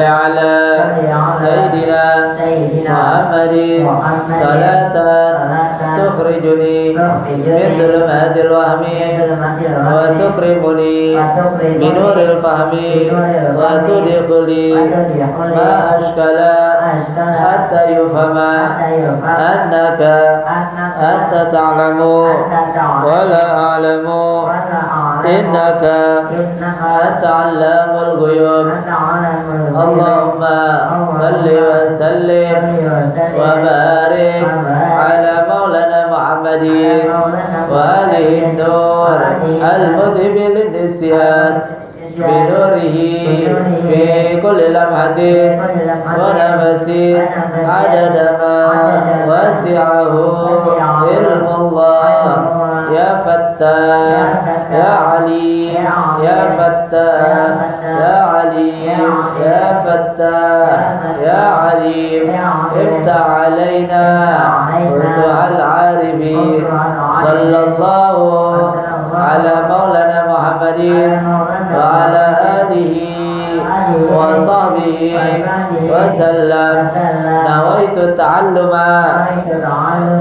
على سيدنا محمد صلاة تخرجني من ظلمات الوهم وتكرمني بنور الفهم وتدخلي ما أشكل حتى يفهم أنك أنت تعلم ولا أعلم إنك أنت علام الغيوب اللهم صل وسلم وبارك على مولانا محمد وآله النور المذهب للنسيان بنوره في كل لمحة ونفس عدد ما وسعه علم الله يا فتاح يا عليم يا فتاح يا عليم يا فتاح يا عليم افتح علينا فتوح العارفين صلى الله على مولانا محمد وعلى آله وصحبه وسلم نويت التعلم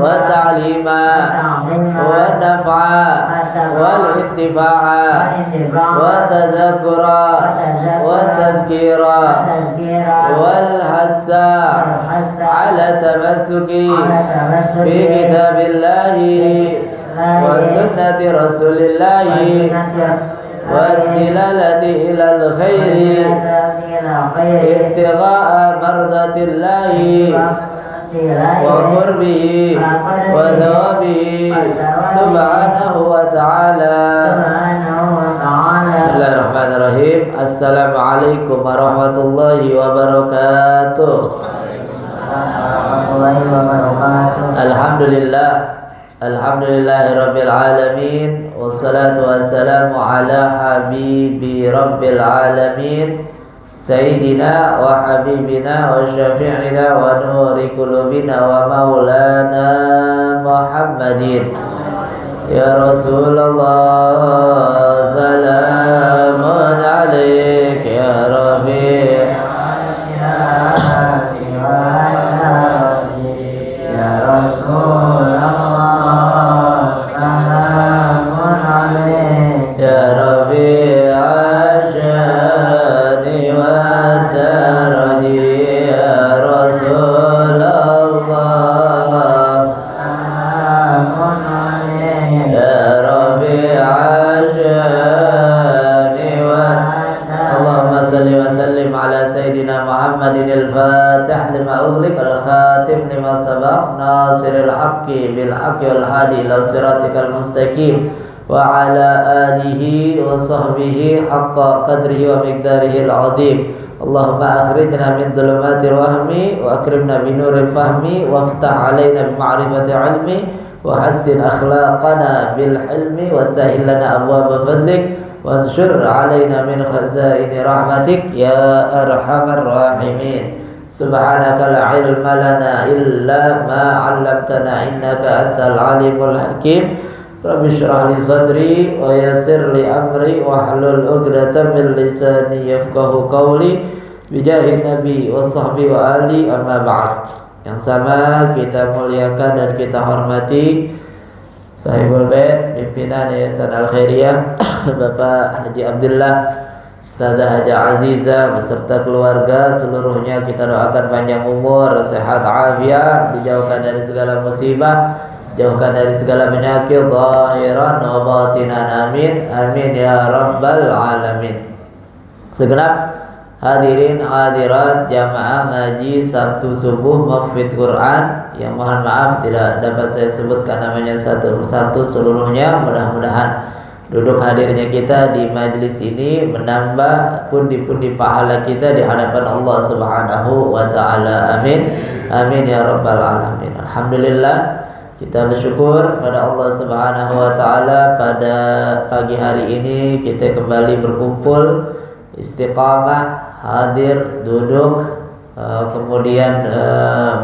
والتعليم والنفع والانتفاع والتذكر والتذكير والحث على التمسك في كتاب الله وسنة رسول الله والدلالة إلى الخير ابتغاء مرضاة الله وقربه وثوابه سبحانه وتعالى. Bismillahirrahmanirrahim. Assalamualaikum warahmatullahi wabarakatuh. Alhamdulillah, alhamdulillahi rabbil alamin, wassalatu wassalamu ala habibi rabbil alamin, sayyidina wa habibina wa syafi'ina wa nuri qulubina wa maulana Muhammadin. Ya Rasulullah, salamun alaik ya Rabi' ya Rasulullah, salamun alaik ya Rabi' ashani wa daradi ya Rasulullah, salamun alaik ya Rabi' ashani wa Allahumma salli wa sallim ala sayyidina Muhammadin al-fatih lima ughliq al-khatim lima sabaq nasiril haqqi bil haqqi wal hadi ila siratikal mustaqim wa ala alihi wa sahbihi haqqa qadrihi wa miqdarihi al-azim. Allahumma akhrijna min dhulumatil wahmi wa akrimna bi nuril fahmi waftah alaina bi ma'rifati ilmi wa hassin akhlaqana bil hilmi wa sahhil lana abwaaba fadlik وانشر علينا من خزائن رحمتك يا أرحم الراحمين. سبحانك لا علم لنا إلا ما علمتنا إنك أنت العليم الحكيم. رب اشرح لي صدري ويسر لي أمري واحلل عقدة من لساني يفقهوا قولي بجاه النبي وصحبه وآله أما بعد. Yang sama kita muliakan dan kita hormati Sahibul Bait, pimpinan Yayasan Al-Khairiyah Bapak Haji Abdullah, Ustazah Haji Aziza beserta keluarga seluruhnya, kita doakan panjang umur, sehat afiat, dijauhkan dari segala musibah, jauhkan dari segala penyakit zahiran wa batinan, amin amin ya rabbal alamin. Segenap hadirin hadirat jamaah ngaji Sabtu subuh Mahfidz Quran yang mohon maaf tidak dapat saya sebutkan namanya satu persatu seluruhnya. Mudah-mudahan duduk hadirnya kita di majelis ini menambah pundi-pundi pahala kita di hadapan Allah Subhanahu wa taala. Amin. Amin ya rabbal alamin. Alhamdulillah, kita bersyukur pada Allah Subhanahu wa taala pada pagi hari ini kita kembali berkumpul istiqamah, hadir, duduk, kemudian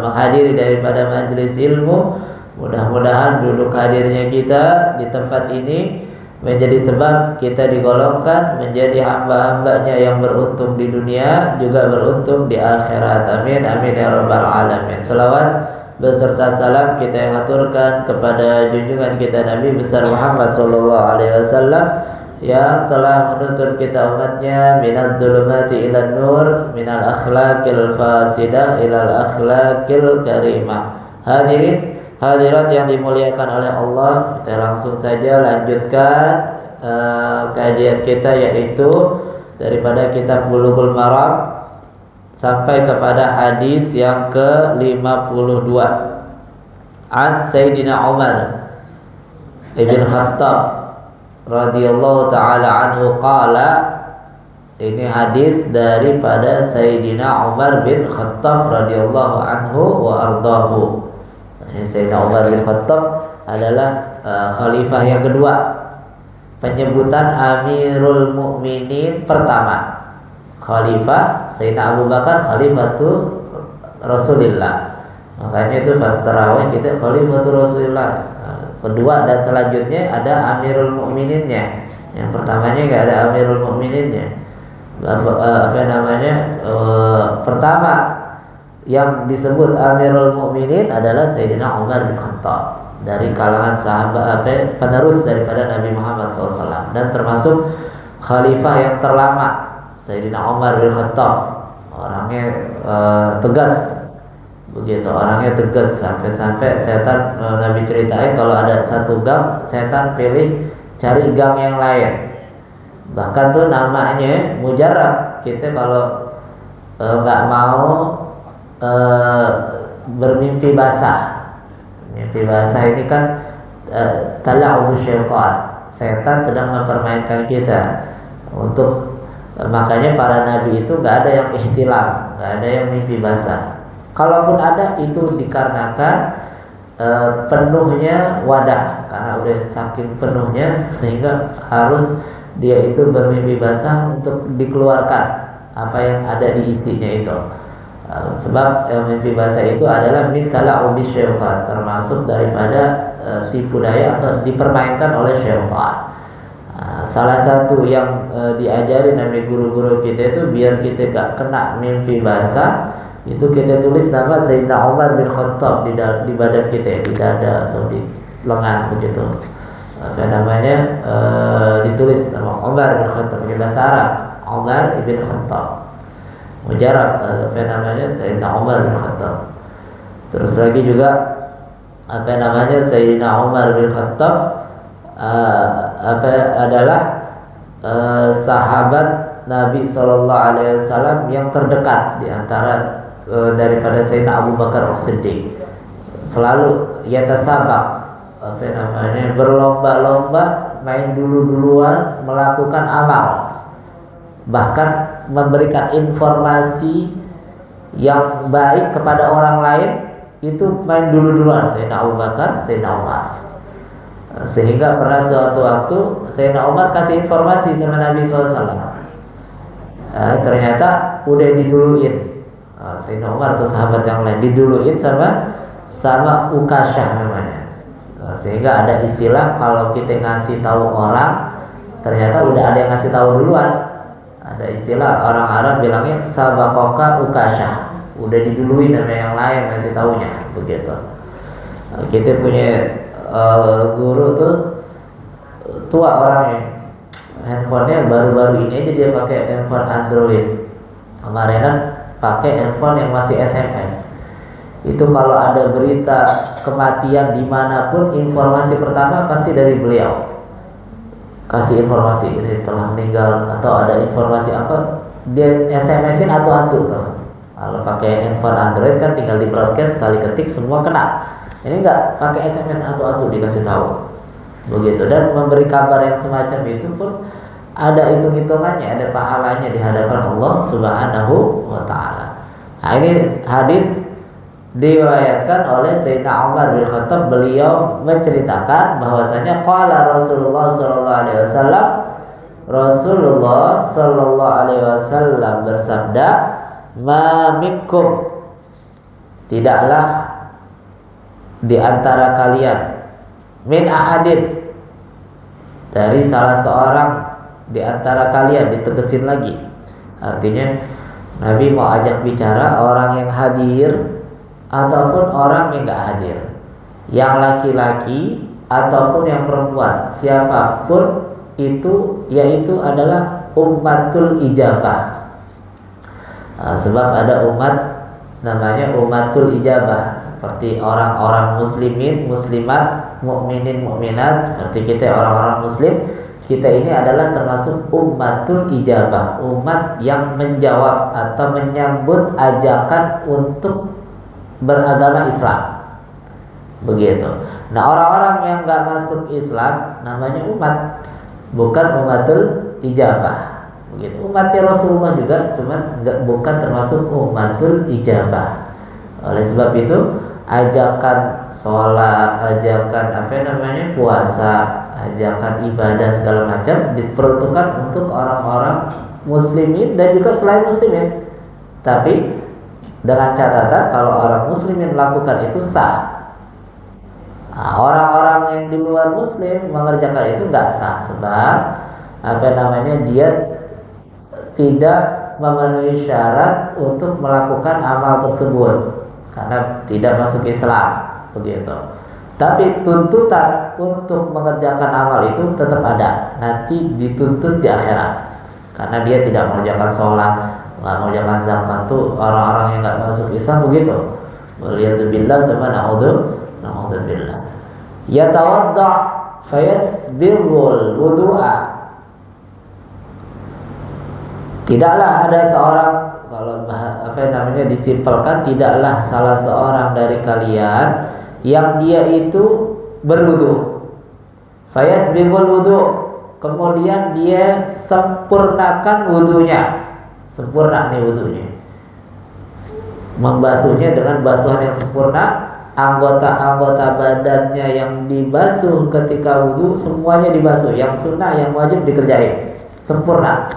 menghadiri daripada majelis ilmu. Mudah-mudahan duduk hadirnya kita di tempat ini menjadi sebab kita digolongkan menjadi hamba-hambanya yang beruntung di dunia, juga beruntung di akhirat. Amin amin ya rabbal alamin. Salawat beserta salam kita haturkan kepada junjungan kita Nabi besar Muhammad sallallahu alaihi wasallam yang telah menuntun kita umatnya minadz dzulumati ilan nur, minal akhlaqil fasidah ilal akhlaqil karimah. Hadirin hadirat yang dimuliakan oleh Allah, kita langsung saja lanjutkan kajian kita, yaitu daripada kitab Bulughul Maram sampai kepada hadis yang ke-52. An Sayyidina Umar ibn Khattab radhiyallahu taala anhu qala, ini hadis daripada Sayyidina Umar bin Khattab radhiyallahu anhu wa ardahu. Ini Sayyidina Umar bin Khattab adalah khalifah yang kedua. Penyebutan Amirul Mukminin pertama, khalifah Sayyidina Abu Bakar khalifatul Rasulillah. Makanya itu pas tarawih kita khalifatul Rasulillah. Kedua dan selanjutnya ada Amirul Mukmininnya. Yang pertamanya enggak ada Amirul Mukmininnya. Pertama yang disebut Amirul Mukminin adalah Sayyidina Umar bin Khattab, dari kalangan sahabat penerus daripada Nabi Muhammad SAW, dan termasuk khalifah yang terlama. Sayyidina Umar bin Khattab orangnya tegas, begitu, orangnya tegas sampai setan, Nabi ceritain kalau ada satu gang, setan pilih cari gang yang lain. Bahkan tuh namanya mujarab. Kita kalau nggak mau bermimpi basah. Mimpi basah ini kan tala'ubu syaitan. Setan sedang mempermainkan kita. Makanya para nabi itu nggak ada yang ihtilam, nggak ada yang mimpi basah. Kalaupun ada, itu dikarenakan penuhnya wadah, karena udah saking penuhnya sehingga harus dia itu bermimpi basah untuk dikeluarkan apa yang ada di isinya itu. Sebab mimpi basah itu adalah min tala'ubi syaitan, termasuk daripada tipu daya atau dipermainkan oleh syaitan. Salah satu yang diajari nama guru-guru kita itu biar kita gak kena mimpi basah, itu kita tulis nama Sayyidina Umar bin Khattab di badan kita, di dada atau di lengan begitu. Apa namanya, ditulis nama Umar bin Khattab pakai bahasa Arab, Umar ibn Khattab. Mujarab, apa namanya, Sayyidina Umar bin Khattab. Terus lagi juga apa namanya, Sayyidina Umar bin Khattab adalah sahabat Nabi SAW yang terdekat di antara daripada Sayyidina Abu Bakar As-Siddiq. Selalu yatasabaq, apa namanya, berlomba-lomba, main duluan melakukan amal, bahkan memberikan informasi yang baik kepada orang lain, itu main duluan Sayyidina Abu Bakar, Sayyidina Umar. Sehingga pernah suatu waktu Sayyidina Umar kasih informasi sama Nabi SAW. Ternyata udah diduluin. Sayyidina Umar atau sahabat yang lain diduluin sama Ukasyah namanya. Sehingga ada istilah kalau kita ngasih tahu orang, ternyata udah ada yang ngasih tahu duluan. Ada istilah orang Arab bilangnya sabaqaka Ukasyah, udah diduluin sama yang lain ngasih taunya begitu. Kita punya guru tuh tua orangnya, handphonenya baru-baru ini aja dia pakai handphone Android. Kemarinan pakai handphone yang masih SMS. Itu kalau ada berita kematian dimanapun, informasi pertama pasti dari beliau. Kasih informasi ini telah meninggal, atau ada informasi apa, dia SMS-in atu-atu tuh. Kalau pakai handphone Android kan tinggal di broadcast, sekali ketik semua kena. Ini enggak, pakai SMS atu-atu dikasih tahu. Begitu, dan memberi kabar yang semacam itu pun ada hitung-hitungannya, ada pahalanya di hadapan Allah Subhanahu wa taala. Nah, ini hadis diriwayatkan oleh Sayyidina Umar bin Khattab. Beliau menceritakan bahwasanya qala Rasulullah sallallahu alaihi wasallam, Rasulullah sallallahu alaihi wasallam bersabda, "Ma minkum, tidaklah di antara kalian, min ahadin, dari salah seorang di antara kalian, ditegesin lagi. Artinya Nabi mau ajak bicara orang yang hadir ataupun orang yang gak hadir, yang laki-laki ataupun yang perempuan, siapapun itu, yaitu adalah ummatul ijabah. Sebab ada umat namanya ummatul ijabah, seperti orang-orang muslimin, muslimat, mukminin, mukminat, seperti kita orang-orang muslim. Kita ini adalah termasuk ummatul ijabah, umat yang menjawab atau menyambut ajakan untuk beragama Islam. Begitu. Nah, orang-orang yang gak masuk Islam namanya umat, bukan ummatul ijabah. Begitu. Umatnya Rasulullah juga, cuman bukan termasuk ummatul ijabah. Oleh sebab itu, ajakan sholat, ajakan puasa, ajakan ibadah segala macam diperuntukkan untuk orang-orang muslimin dan juga selain muslimin. Tapi dengan catatan kalau orang muslimin melakukan itu sah. Orang-orang yang di luar muslim mengerjakan itu nggak sah, sebab dia tidak memenuhi syarat untuk melakukan amal tersebut karena tidak masuk Islam, begitu. Tapi tuntutan untuk mengerjakan amal itu tetap ada, nanti dituntut di akhirat, karena dia tidak mengerjakan sholat, nggak mengerjakan zakat, tuh orang-orang yang nggak masuk Islam, begitu. Waliyadzubillah, sama na'udzubillah. Yatawadda fayasbirul wudu'a. Tidaklah ada seorang, kalau disimpelkan, tidaklah salah seorang dari kalian yang dia itu berwudu. Fayasbirul wudu, kemudian dia sempurnakan wudunya. Sempurna nih wudunya, membasuhnya dengan basuhan yang sempurna. Anggota-anggota badannya yang dibasuh ketika wudu semuanya dibasuh, yang sunnah, yang wajib dikerjain sempurna.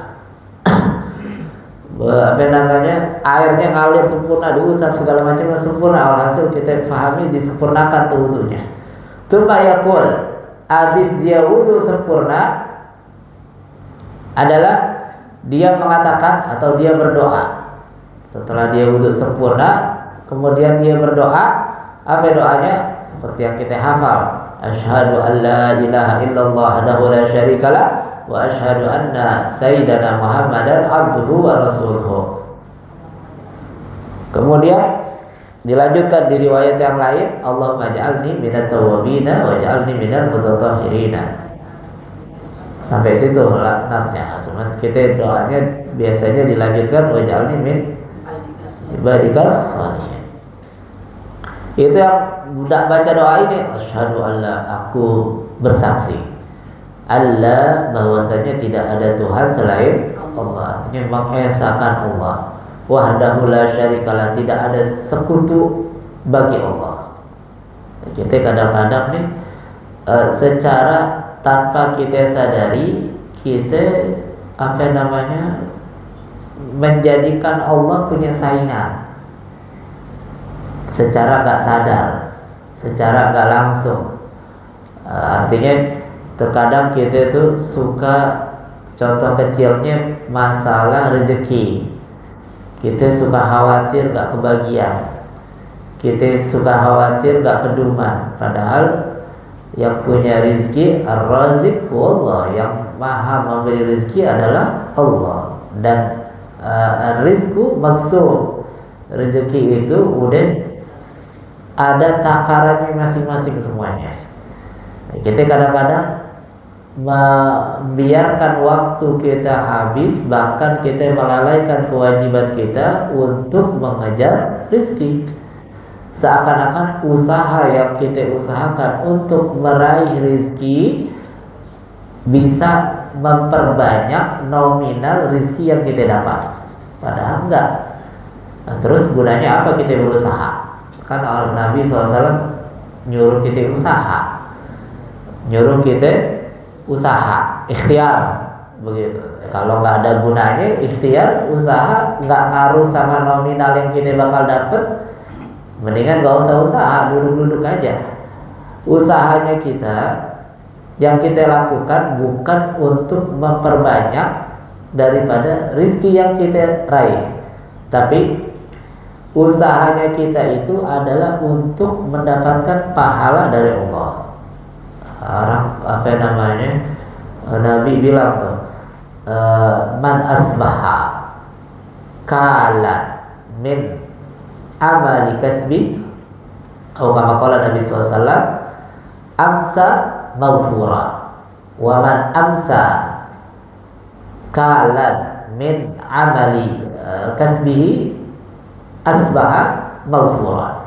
Airnya ngalir sempurna, diusap segala macam sempurna. Alhasil kita pahami disempurnakan tuh wudunya. Tsumma yaqul, habis dia wudu sempurna adalah dia mengatakan atau dia berdoa. Setelah dia wudu sempurna, kemudian dia berdoa. Apa doanya? Seperti yang kita hafal, asyhadu an la ilaha illallah wahdahu la syarikalah wa asyhadu anna sayyidana Muhammadan abduhu wa rasuluhu. Kemudian dilanjutkan di riwayat yang lain, Allahumma ja'alni minat tawwabina wa ja'alni minal mutatahhirina. Sampai situ lah nasnya. Cuma kita doanya biasanya dilanjutkan wa ja'alni min ibadikas shalihin. Itu yang tidak baca doa ini, asyhadu alla, aku bersaksi Allah bahwasanya tidak ada Tuhan selain Allah. Artinya mengesakan Allah. Wahdahu la syarikalah, tidak ada sekutu bagi Allah. Kita kadang-kadang nih secara tanpa kita sadari, kita menjadikan Allah punya saingan. Secara gak sadar, secara gak langsung. Artinya terkadang kita itu suka, contoh kecilnya masalah rezeki, kita suka khawatir gak kebagian, kita suka khawatir gak keduman. Padahal yang punya rizki ar-razik wallah, yang maha memberi rizki adalah Allah. Dan rizku maksum, rezeki itu udah ada takarannya masing-masing semuanya. Kita kadang-kadang membiarkan waktu kita habis, bahkan kita melalaikan kewajiban kita untuk mengejar rezeki. Seakan-akan usaha yang kita usahakan untuk meraih rezeki bisa memperbanyak nominal rezeki yang kita dapat. Padahal enggak. Nah, terus gunanya apa kita berusaha? Kan Nabi SAW nyuruh kita usaha, ikhtiar, begitu. Kalau nggak ada gunanya ikhtiar, usaha, nggak ngaruh sama nominal yang kita bakal dapet, mendingan nggak usah usaha, duduk-duduk aja. Usahanya kita Yang kita lakukan bukan untuk memperbanyak daripada rizki yang kita raih, tapi usahanya kita itu adalah untuk mendapatkan pahala dari Allah. Orang Nabi bilang tuh, man asbaha kalan min amali kasbi, atau kama qala Nabi SAW, amsa maghfura, wa man amsa kalan min amali kasbihi asbaha maghfura.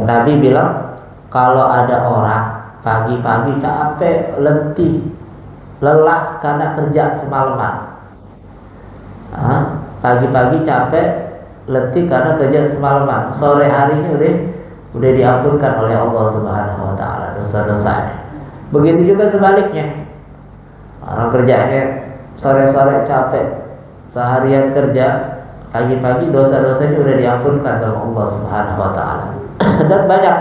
Nabi bilang, kalau ada orang pagi-pagi capek, letih, lelah karena kerja semalaman, pagi-pagi capek, letih karena kerja semalaman, sore harinya udah diampunkan oleh Allah Subhanahu wa taala dosa-dosanya. Begitu juga sebaliknya. Orang kerjanya sore-sore capek, seharian kerja, pagi-pagi dosa-dosanya udah diampunkan sama Allah Subhanahu wa taala. Dan banyak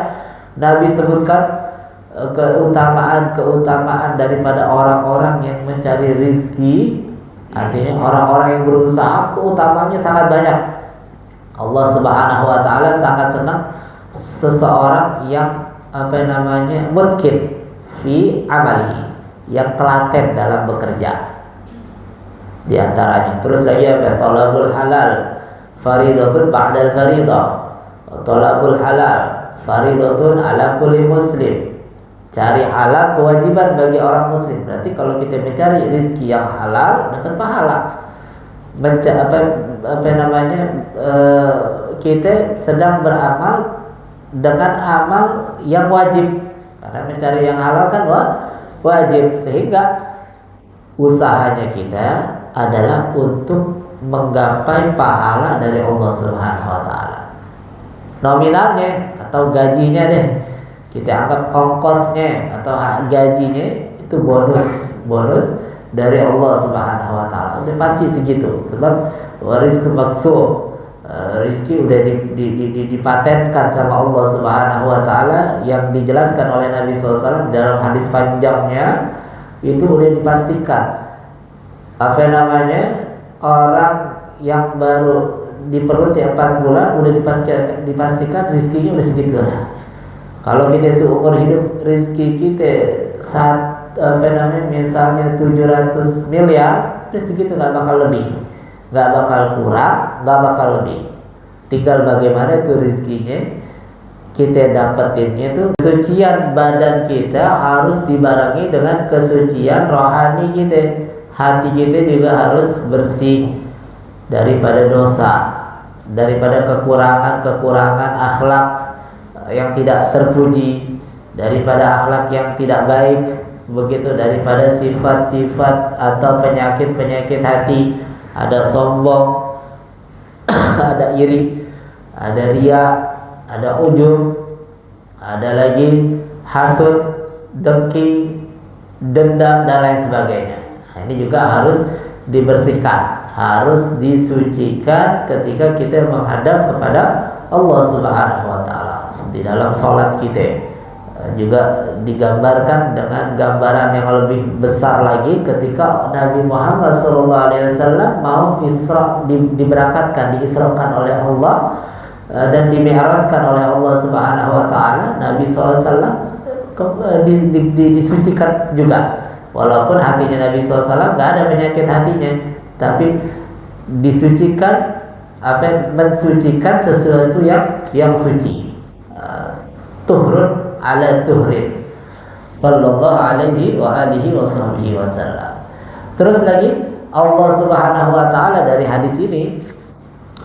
Nabi sebutkan keutamaan daripada orang-orang yang mencari rizki. Artinya orang-orang yang berusaha, keutamanya sangat banyak. Allah Subhanahu wa taala sangat senang seseorang yang mutkin fi amalihi, yang telaten dalam bekerja. Di antaranya terus lagi talabul halal faridatun ba'dal faridah. Talabul halal faridatun ala kulli muslim. Cari halal kewajiban bagi orang muslim. Berarti kalau kita mencari rezeki yang halal, dapat pahala. Kita sedang beramal dengan amal yang wajib. Karena mencari yang halal kan wajib, sehingga usahanya kita adalah untuk menggapai pahala dari Allah Subhanahu wa taala. Nominalnya atau gajinya deh, kita anggap ongkosnya atau gajinya itu bonus dari Allah Subhanahu wa taala. Udah pasti segitu. Sebab rizqu maksum, rizki udah dipatenkan sama Allah Subhanahu wa taala, yang dijelaskan oleh Nabi SAW dalam hadis panjangnya. Itu udah dipastikan. Orang yang baru di perut 4 bulan udah dipastikan rizkinya udah segitu. Kalau kita seumur hidup rizki kita misalnya 700 miliar, udah segitu, nggak bakal lebih, nggak bakal kurang, nggak bakal lebih. Tinggal bagaimana tuh rizkinya kita dapetinnya tuh. Kesucian badan kita harus dibarengi dengan kesucian rohani kita. Hati kita juga harus bersih daripada dosa, daripada kekurangan akhlak yang tidak terpuji, daripada akhlak yang tidak baik, begitu, daripada sifat-sifat atau penyakit hati. Ada sombong, ada iri, ada ria, ada ujub, ada lagi hasud, dengki, dendam, dan lain sebagainya. Nah, ini juga harus dibersihkan, harus disucikan ketika kita menghadap kepada Allah Subhanahu wa taala. Di dalam sholat kita juga digambarkan dengan gambaran yang lebih besar lagi ketika Nabi Muhammad SAW mau diisrakan oleh Allah dan dimi'rajkan oleh Allah Subhanahu wa taala. Nabi SAW disucikan juga, walaupun hatinya Nabi SAW nggak ada penyakit hatinya, tapi disucikan, mensucikan sesuatu yang suci. Tuhrun ala tuhrin, sallallahu alaihi wa alihi wa sahbihi wasallam. Terus lagi Allah Subhanahu wa taala dari hadis ini,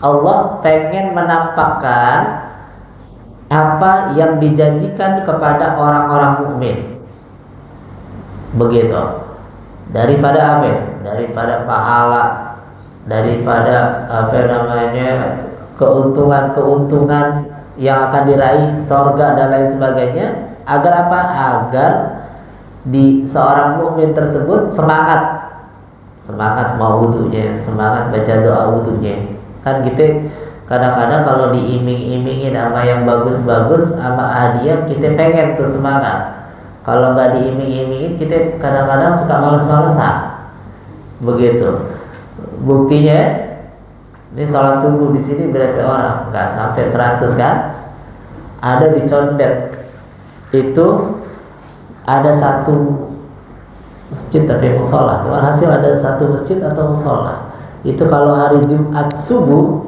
Allah pengen menampakkan apa yang dijanjikan kepada orang-orang mukmin. Begitu. Daripada apa? Daripada pahala, daripada keuntungan yang akan diraih, surga dan lain sebagainya. Agar apa? Agar seorang mukmin tersebut semangat mau wudunya, semangat baca doa wudunya. Kan kita kadang-kadang kalau diiming-imingin sama yang bagus-bagus, sama hadiah, kita pengen tuh semangat. Kalau nggak diiming-imingin, kita kadang-kadang suka males-malesan. Begitu. Buktinya, ini sholat subuh di sini berapa orang? Nggak sampai 100 kan? Ada di Condet. Itu ada satu masjid tapi musola. Hasil ada satu masjid atau musola. Itu kalau hari Jumat subuh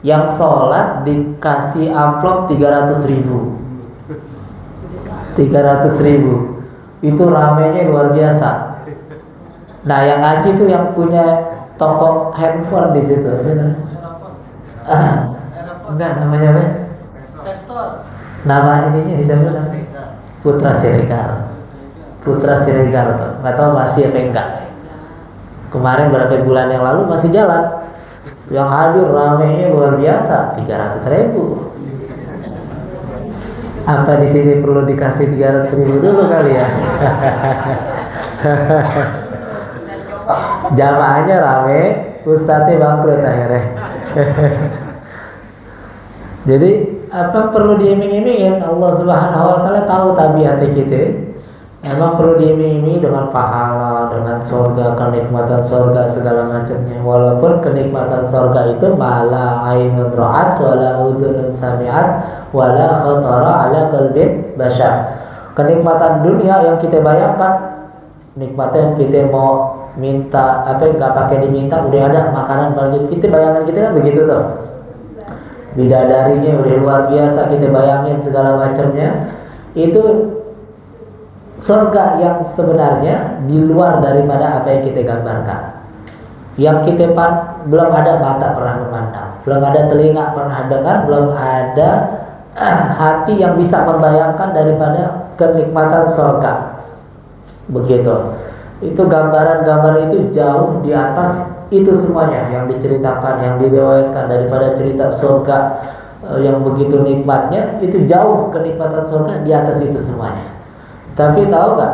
yang sholat dikasih amplop 300.000. 300.000 itu ramenya luar biasa. Nah, yang ngasih itu yang punya toko handphone di situ. Enggak, namanya apa? Nama ininya siapa? Putra Siregar. Putra Siregar tuh. Nggak tahu masih apa enggak. Kemarin berapa bulan yang lalu masih jalan. Yang hadir ramenya luar biasa, 300.000. Apa di sini perlu dikasih 300.000 dulu kali ya? Jamaahnya rame, ustadznya bangkrut akhirnya. Jadi apa perlu diiming-imingin? Allah Subhanahu Wa Taala tahu tabiat kita. Emang perlu diiming-imingi dengan pahala, dengan surga, kenikmatan surga segala macamnya. Walaupun kenikmatan surga itu mala ainun ra'at wala udhunun sami'at wala khatara ala qalbin bashar. Kenikmatan dunia yang kita bayangkan, nikmatnya yang kita mau minta apa yang nggak pakai diminta, udah ada makanan bagi kita, bayangan kita kan begitu tuh. Bidadarinya udah luar biasa, kita bayangin segala macamnya. Itu surga yang sebenarnya di luar daripada apa yang kita gambarkan. Yang kita belum ada mata pernah memandang, belum ada telinga pernah dengar, belum ada hati yang bisa membayangkan daripada kenikmatan surga. Begitu. Itu gambaran-gambaran itu jauh di atas itu semuanya yang diceritakan, yang diriwayatkan daripada cerita surga yang begitu nikmatnya, itu jauh kenikmatan surga di atas itu semuanya. Tapi tahu nggak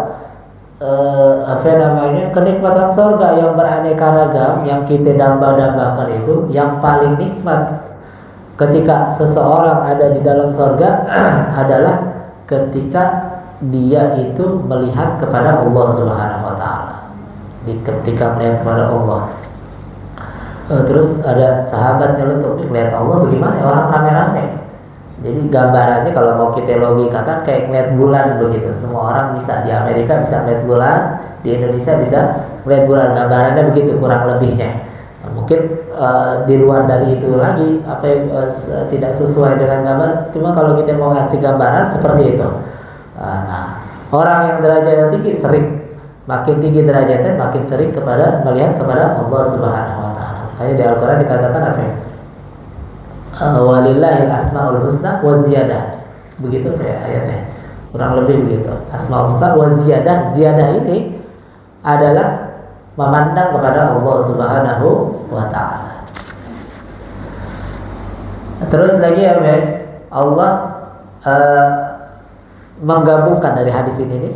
kenikmatan surga yang beraneka ragam yang kita damba-dambakan itu yang paling nikmat ketika seseorang ada di dalam surga adalah ketika dia itu melihat kepada Allah Subhanahu Wa Taala. Ketika melihat kepada Allah. Terus ada sahabat nyelutuk, melihat Allah bagaimana? Orang rame-rame. Jadi gambarannya kalau mau kita logikakan kayak ngeliat bulan begitu. Semua orang bisa, di Amerika bisa ngeliat bulan, di Indonesia bisa ngeliat bulan. Gambarannya begitu kurang lebihnya. Nah, mungkin di luar dari itu lagi apa yang tidak sesuai dengan gambar. Cuma kalau kita mau ngasih gambaran seperti itu. Nah, orang yang derajatnya tinggi sering, makin tinggi derajatnya makin sering melihat kepada Allah Subhanahu Wa Taala. Makanya di Al-Quran dikatakan apa? Walillahil asmaul husna wa ziyadah. Begitu kayak ayatnya. Kurang lebih begitu. Asmaul husna wa ziyadah. Ziyadah ini adalah memandang kepada Allah Subhanahu wa taala. Terus lagi ya, Allah menggabungkan dari hadis ini nih.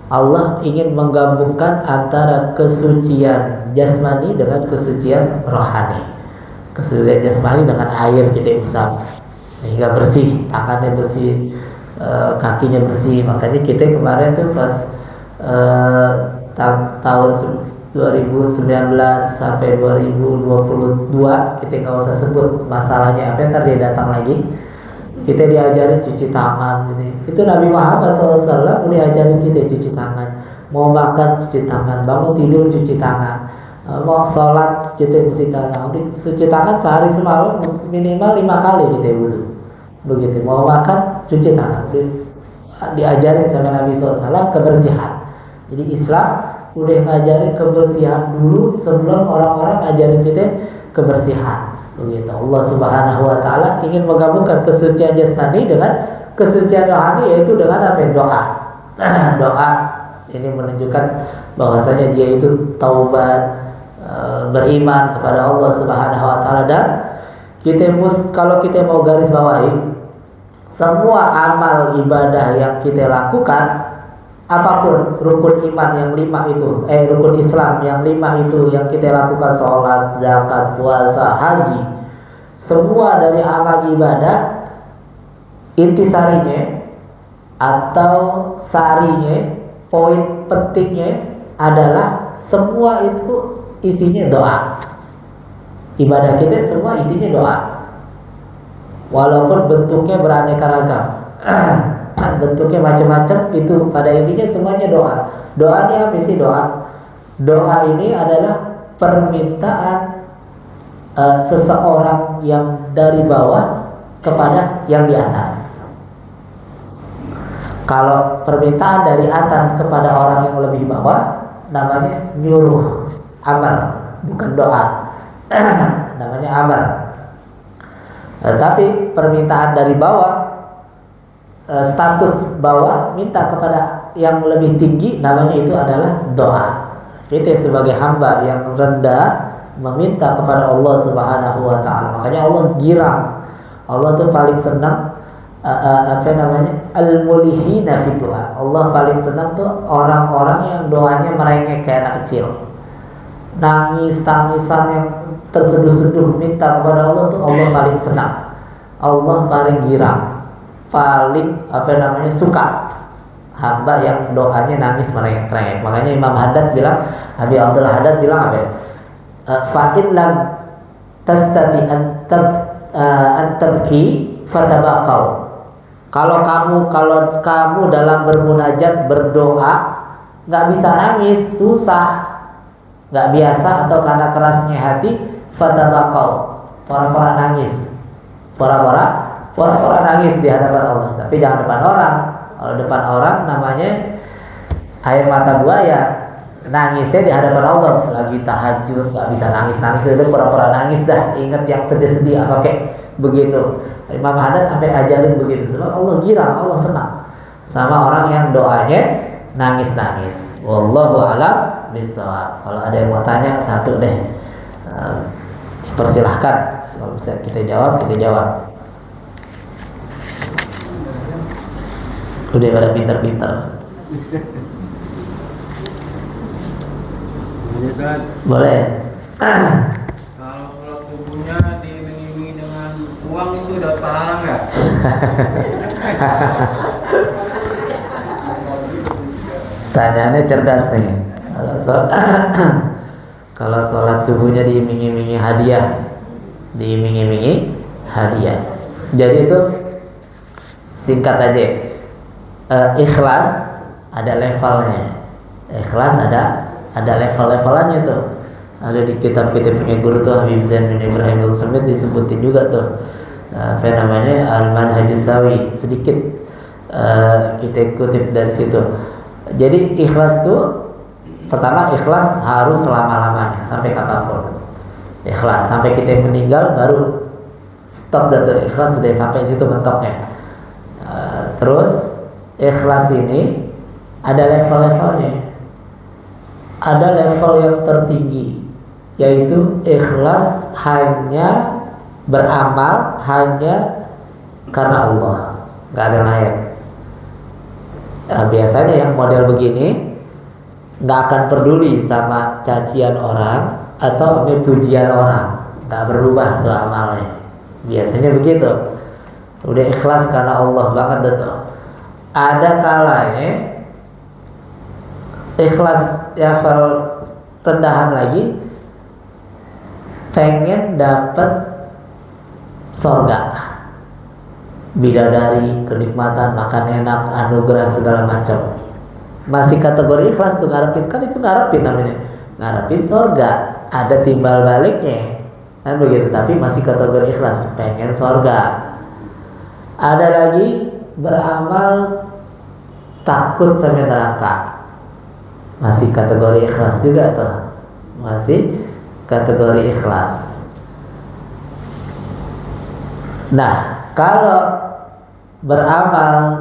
Allah ingin menggabungkan antara kesucian jasmani dengan kesucian rohani. Kesucian jasmani dengan air kita usap sehingga bersih, tangannya bersih, kakinya bersih. Makanya kita kemarin tuh pas tahun 2019 sampai 2022 kita nggak usah sebut masalahnya apa, ntar dia datang lagi. Kita diajarin cuci tangan gitu. Itu Nabi Muhammad SAW udah ajarin kita cuci tangan. Mau makan cuci tangan, bangun tidur cuci tangan, mau sholat kita mesti cuci tangan sehari semalam minimal 5 kali kita wudu. Begitu. Mau makan cuci tangan. Diajarin sama Nabi SAW kebersihan. Jadi Islam udah ngajarin kebersihan dulu sebelum orang-orang ngajarin kita kebersihan. Begitu. Allah Subhanahu wa taala ingin menggabungkan kesucian jasmani dengan kesucian rohani, yaitu dengan apa? Doa. Doa ini menunjukkan bahwasanya dia itu taubat, beriman kepada Allah Subhanahu wa taala. Dan kalau kita mau garis bawahi, semua amal ibadah yang kita lakukan, apapun rukun iman yang 5 itu, rukun Islam yang 5 itu yang kita lakukan, sholat, zakat, puasa, haji, semua dari amal ibadah intisarinya atau sarinya, poin pentingnya adalah semua itu isinya doa. Ibadah kita semua isinya doa, walaupun bentuknya beraneka ragam. Bentuknya macam-macam, itu pada intinya semuanya doa. Doa ini apa sih doa? Doa ini adalah permintaan seseorang yang dari bawah kepada yang di atas. Kalau permintaan dari atas kepada orang yang lebih bawah, namanya nyuruh, amar, bukan doa. Namanya amar. Tapi permintaan dari bawah, status bawah minta kepada yang lebih tinggi, namanya itu adalah doa. Kita sebagai hamba yang rendah meminta kepada Allah Subhanahu wa taala. Makanya Allah girang. Allah tuh paling senang al-mulihina fi doa. Allah paling senang tuh orang-orang yang doanya merengek kayak anak kecil. Tangisan yang terseduh-seduh minta kepada Allah tuh Allah paling senang. Allah paling girang. Paling suka hamba yang doanya nangis merengek-rengek. Makanya Imam Haddad bilang, Habib Abdul Haddad bilang apa ya? Fa'in lam tastati an tabki fatabaqau. Kalau kamu dalam bermunajat, berdoa nggak bisa nangis, susah, nggak biasa, atau karena kerasnya hati, fatabaqau, pura-pura nangis, pura-pura nangis di hadapan Allah. Tapi jangan depan orang. Kalau depan orang namanya air mata buaya. Nangisnya di hadapan Allah. Lagi tahajud nggak bisa nangis, itu pura-pura nangis dah. Ingat yang sedih-sedih apa kayak begitu. Imam Haddad sampai ajarin begitu. Sebab Allah girang, Allah senang sama orang yang doanya nangis-nangis. Wallahu a'lam bishawab. Kalau ada yang mau tanya satu deh, persilahkan. Kalau bisa kita jawab, kita jawab. Udah pada pintar-pintar. Boleh. Kalau sholat subuhnya diiringi dengan uang itu udah pahala nggak? Tanyaannya cerdas nih. Kalau sholat subuhnya diiming-imingi hadiah, Jadi itu singkat aja. Ikhlas ada levelnya. Ikhlas ada level-levelannya tuh. Ada di kitab-kitab punya guru tuh, Habib Zain bin Ibrahim Al-Sumit disebutin juga tuh. Al-Manhajus Sawi. Sedikit kita kutip dari situ. Jadi ikhlas tuh, pertama ikhlas harus selama-lamanya, sampai kapanpun. Ikhlas sampai kita meninggal baru stop dah tuh. Ikhlas sudah sampai situ mentoknya. Terus ikhlas ini ada level-levelnya. Ada level yang tertinggi, yaitu ikhlas hanya beramal hanya karena Allah, nggak ada lain. Biasanya yang model begini nggak akan peduli sama cacian orang atau pujian orang, nggak berubah tuh amalnya. Biasanya begitu. Udah ikhlas karena Allah banget tuh. Ada kalanya ikhlas level rendahan lagi, pengen dapat sorga, bidadari, kenikmatan, makan enak, anugerah segala macam. Masih kategori ikhlas tuh, ngarepin, kan itu ngarepin namanya, ngarepin sorga, ada timbal baliknya kan begitu. Tapi masih kategori ikhlas, pengen sorga. Ada lagi beramal takut sama neraka, masih kategori ikhlas juga tuh, masih kategori ikhlas. Nah, kalau beramal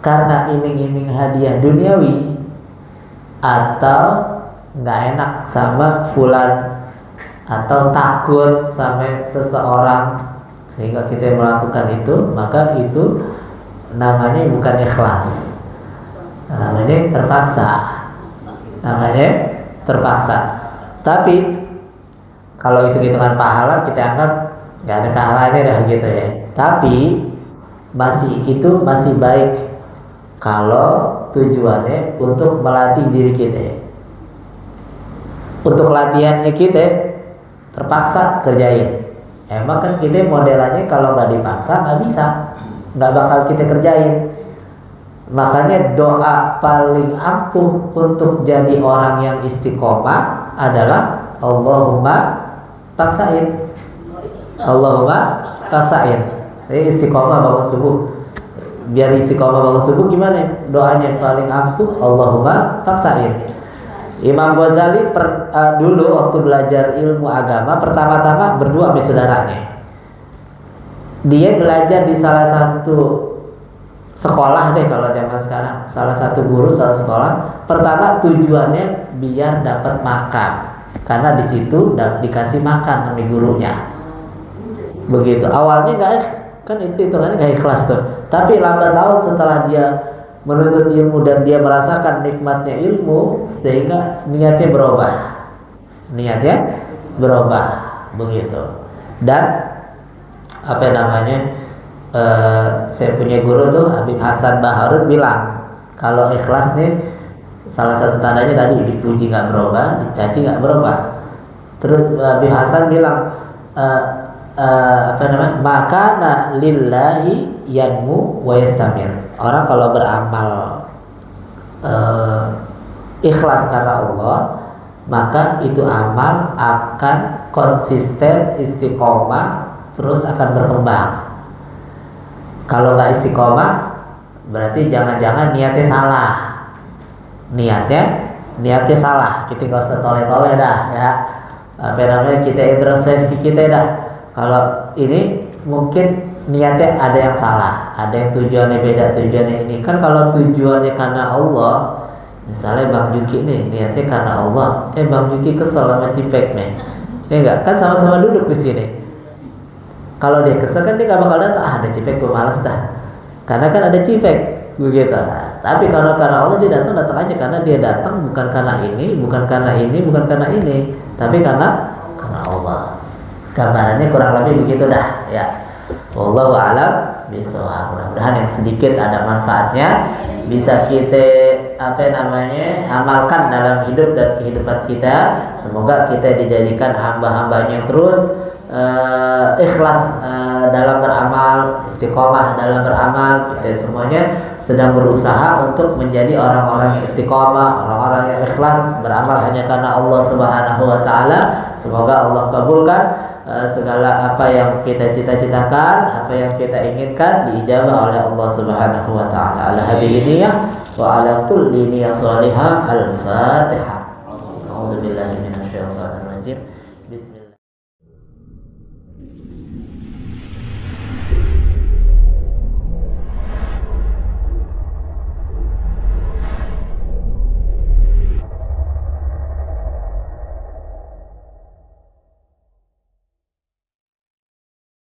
karena iming-iming hadiah duniawi atau nggak enak sama fulan atau takut sama seseorang sehingga kita melakukan itu, maka itu namanya bukan ikhlas, namanya terpaksa. Tapi kalau hitung-hitungan pahala kita anggap nggak ada pahalanya dah gitu ya. Tapi masih baik kalau tujuannya untuk melatih diri kita. Untuk latihannya kita terpaksa kerjain. Emang kan kita modelannya kalau nggak dipaksa nggak bisa, nggak bakal kita kerjain. Makanya doa paling ampuh untuk jadi orang yang istiqomah adalah Allahumma paksain. Allahumma paksain. Jadi istiqomah bangun subuh. Biar istiqomah bangun subuh gimana? Doanya paling ampuh Allahumma paksain. Imam Ghazali dulu waktu belajar ilmu agama pertama-tama berdua sama saudaranya. Dia belajar di salah satu sekolah deh kalau zaman sekarang. Salah satu guru, salah sekolah. Pertama tujuannya biar dapat makan, karena di situ dikasih makan sama gurunya. Begitu. Awalnya nggak, kan itu hitungannya nggak ikhlas tuh. Tapi lambat laun setelah dia menuntut ilmu dan dia merasakan nikmatnya ilmu, sehingga niatnya berubah. Niatnya berubah begitu. Dan apa namanya? Saya punya guru tuh Habib Hasan Baharud bilang kalau ikhlas nih salah satu tandanya tadi dipuji nggak berubah, dicaci nggak berubah. Terus Habib Hasan bilang apa namanya? Maka lillahi yanmu wa yastamir. Orang kalau beramal ikhlas karena Allah, maka itu amal akan konsisten, istiqomah, terus akan berkembang. Kalau nggak istiqomah, berarti jangan-jangan niatnya salah. Niatnya salah. Kita nggak usah tole-tole dah, ya. Apa namanya? Kita introspeksi kita dah. Kalau ini mungkin niatnya ada yang salah, ada yang tujuannya beda, tujuannya ini. Kan kalau tujuannya karena Allah, misalnya Bang Juki nih niatnya karena Allah, Bang Juki kesel sama Cipek nih, ya enggak? Kan sama-sama duduk di sini. Kalau dia kesel kan dia gak bakal datang. Ada Cipek, gue malas dah. Karena kan ada Cipek, begitu. Nah, tapi kalau karena Allah dia datang aja, karena dia datang bukan karena ini, bukan karena ini, bukan karena ini, tapi karena Allah. Gambarannya kurang lebih begitu dah, ya. Wallahu a'lam bishawab. Mudah-mudahan yang sedikit ada manfaatnya bisa kita amalkan dalam hidup dan kehidupan kita. Semoga kita dijadikan hamba-hambanya terus ikhlas dalam beramal, istiqomah dalam beramal. Kita semuanya sedang berusaha untuk menjadi orang-orang yang istiqomah, orang-orang yang ikhlas beramal hanya karena Allah Subhanahu wa taala. Semoga Allah kabulkan segala apa yang kita cita-citakan, apa yang kita inginkan diijabah oleh Allah Subhanahu wa taala. Ala hadhihi niyyah wa ala kulli niyyah shalihah. Al-Fatihah. A'udzubillahi minasyaitonir rajim.